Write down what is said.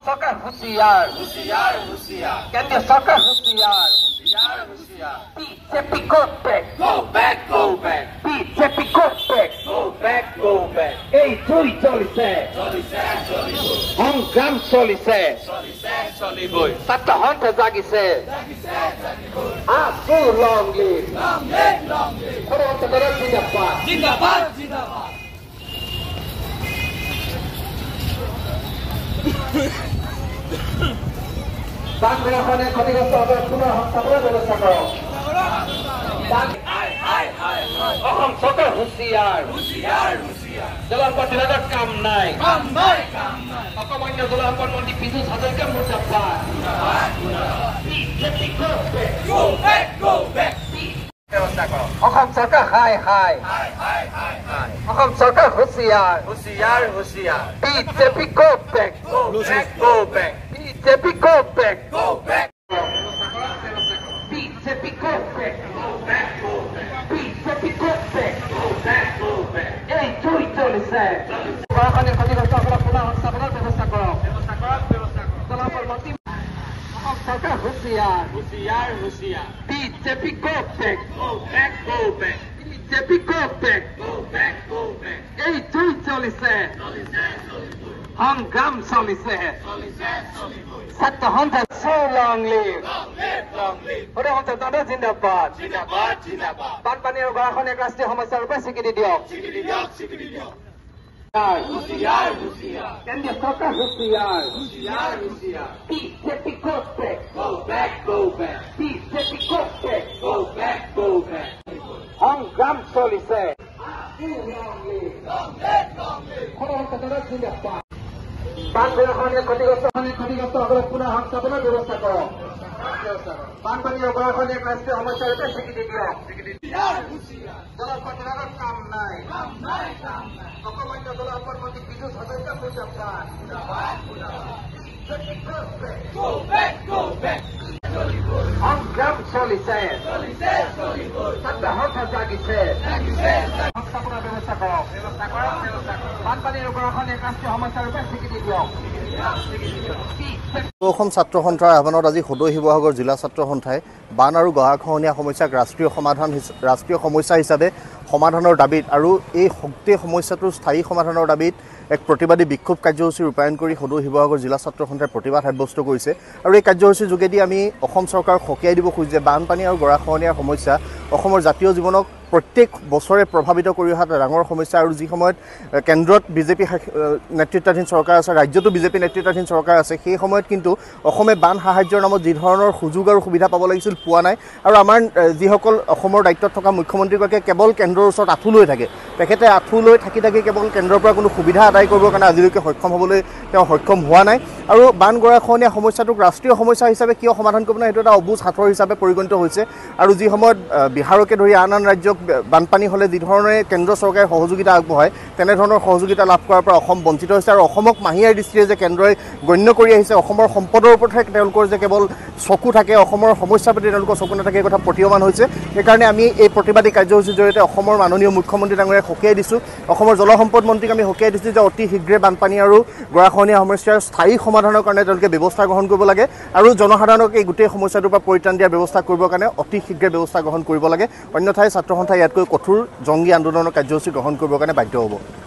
सरकार होशियार होशियार होशियार केंद्रीय सरकार होशियार होशियार होशियार BJP go back BJP go back এই চলিছে সংগ্রাম চলিছে চলিবই ছাত্র হন্ত জাগিছে আসু লং লিভ জিন্দাবাদ বাংলাদেশের ক্ষতিগ্রস্ত হবে পুনঃ সংস্থাপনের ব্যবস্থা করো অসম চৰকাৰ হুঁচিয়াৰ জলসম্পদ বিভাগৰ কাম নাই অকমান্য জলসম্পদ মন্ত্ৰী পীযুষ হাজৰিকা মুৰ্দাবাদ অসম চৰকাৰ হাই অসম চৰকাৰ হুঁচিয়াৰ BJP go back BJP go back BJP go back BJP go back এই চলিছে গৰাখনে ক্ষতিগ্ৰস্তসকলক পুনঃ সংস্থাপনৰ ব্যৱস্থা কৰক জলসম্পদ মন্ত্ৰী অসম চৰকাৰ হুঁচিয়াৰ BJP go back BJP go back এই চলিছে সংগ্ৰাম চলিছে ছাত্ৰ সন্থা so long live জিন্দাবাদ বানপানী আৰু গৰাখন এক ৰাষ্ট্ৰীয় সমস্যাৰ ৰূপে স্বীকৃতি দিয়ক কেন্দ্ৰীয় চৰকাৰ হুঁচিয়াৰ BJP go back BJP go back সংগ্ৰাম চলিছে জিন্দাবাদ বানপানীৰ ক্ষতিগ্ৰস্তসকলক পুনঃ সংস্থাপনৰ ব্যৱস্থা কৰক বানপানী আৰু গৰাখন এক ৰাষ্ট্ৰীয় সমস্যাৰ ৰূপে স্বীকৃতি দিয়ক জলসম্পদ বিভাগৰ কাম নাই অকমান্য জলসম্পদ মন্ত্ৰী পীযুষ হাজৰিকা মুৰ্দাবাদ সংগ্ৰাম চলিছে ছাত্ৰ সন্থা জাগিছে সংস্থাপনৰ ব্যৱস্থা কৰক বানপানী আৰু গৰাখন এক ৰাষ্ট্ৰীয় সমস্যাৰ ৰূপে স্বীকৃতি দিয়ক অসম ছাত্ৰ সন্থাৰ আহ্বানত আজি সদৌ শিৱসাগৰ জিলা ছাত্ৰ সন্থাই বান আৰু গৰাখহনীয়া সমস্যাক ৰাষ্ট্ৰীয় সমস্যা হিচাপে সমাধানৰ দাবীত আৰু এই গোটেই সমস্যাটোৰ স্থায়ী সমাধানৰ দাবীত এক প্ৰতিবাদী বিক্ষোভ কাৰ্যসূচী ৰূপায়ণ কৰি সদৌ শিৱসাগৰ জিলা ছাত্ৰ সন্থাই প্ৰতিবাদ সাব্যস্ত কৰিছে আৰু এই কাৰ্যসূচীৰ যোগেদি আমি অসম চৰকাৰক সকীয়াই দিব খুজিছোঁ যে বানপানী আৰু গৰাখহনীয়াৰ সমস্যা অসমৰ জাতীয় জীৱনক প্ৰত্যেক বছৰে প্ৰভাৱিত কৰি অহা ডাঙৰ সমস্যা আৰু যি সময়ত কেন্দ্ৰত বিজেপি নেতৃত্বাধীন চৰকাৰ আছে ৰাজ্যতো বিজেপি নেতৃত্বাধীন চৰকাৰ আছে সেই সময়ত কিন্তু অসমে বান সাহায্যৰ নামত যি ধৰণৰ সুযোগ আৰু সুবিধা পাব লাগিছিল পোৱা নাই আৰু আমাৰ যিসকল অসমৰ দায়িত্বত থকা মুখ্যমন্ত্ৰীগৰাকীয়ে কেৱল কেন্দ্ৰৰ ওচৰত আঁঠু লৈ থাকে তেখেতে আঁঠু লৈ থাকি কেৱল কেন্দ্ৰৰ পৰা কোনো সুবিধা আদায় কৰিবৰ কাৰণে আজিলৈকে সক্ষম হ'বলৈ তেওঁ সক্ষম হোৱা নাই আৰু বান গৰাখহনীয়া সমস্যাটোক ৰাষ্ট্ৰীয় সমস্যা হিচাপে কিয় সমাধান কৰিব নাই সেইটো এটা অবুজ হাতৰ হিচাপে পৰিগণিত হৈছে আৰু যি সময়ত বিহাৰকে ধৰি আন ৰাজ্যক বানপানী হ'লে যি ধৰণে কেন্দ্ৰ চৰকাৰে সহযোগিতা আগবঢ়ায় তেনেধৰণৰ সহযোগিতা লাভ কৰাৰ পৰা অসম বঞ্চিত হৈছে আৰু অসমক মাহিয়াৰ দৃষ্টিৰে যে কেন্দ্ৰই গণ্য কৰি আহিছে অসমৰ সম্পদৰ ওপৰতহে তেওঁলোকৰ যে কেৱল চকু থাকে অসমৰ সমস্যাৰ প্ৰতি তেওঁলোকৰ চকু নাথাকে এই কথা প্ৰতীয়মান হৈছে সেইকাৰণে আমি এই প্ৰতিবাদী কাৰ্যসূচীৰ জৰিয়তে অসমৰ মাননীয় মুখ্যমন্ত্ৰী ডাঙৰীয়াক সকীয়াই দিছোঁ অসমৰ জলসম্পদ মন্ত্ৰীক আমি সকীয়াই দিছোঁ যে অতি শীঘ্ৰে বানপানী আৰু গৰাখহনীয়া সমস্যাৰ স্থায়ী সমাধানৰ কাৰণে তেওঁলোকে ব্যৱস্থা গ্ৰহণ কৰিব লাগে আৰু জনসাধাৰণক এই গোটেই সমস্যাটোৰ পৰা পৰিত্ৰাণ দিয়াৰ ব্যৱস্থা কৰিবৰ কাৰণে অতি শীঘ্ৰে ব্যৱস্থা গ্ৰহণ কৰিব লাগে অন্যথাই ছাত্ৰ সন্থাই ইয়াতকৈ কঠোৰ জংগী আন্দোলনৰ কাৰ্যসূচী গ্ৰহণ কৰিবৰ কাৰণে বাধ্য হ'ব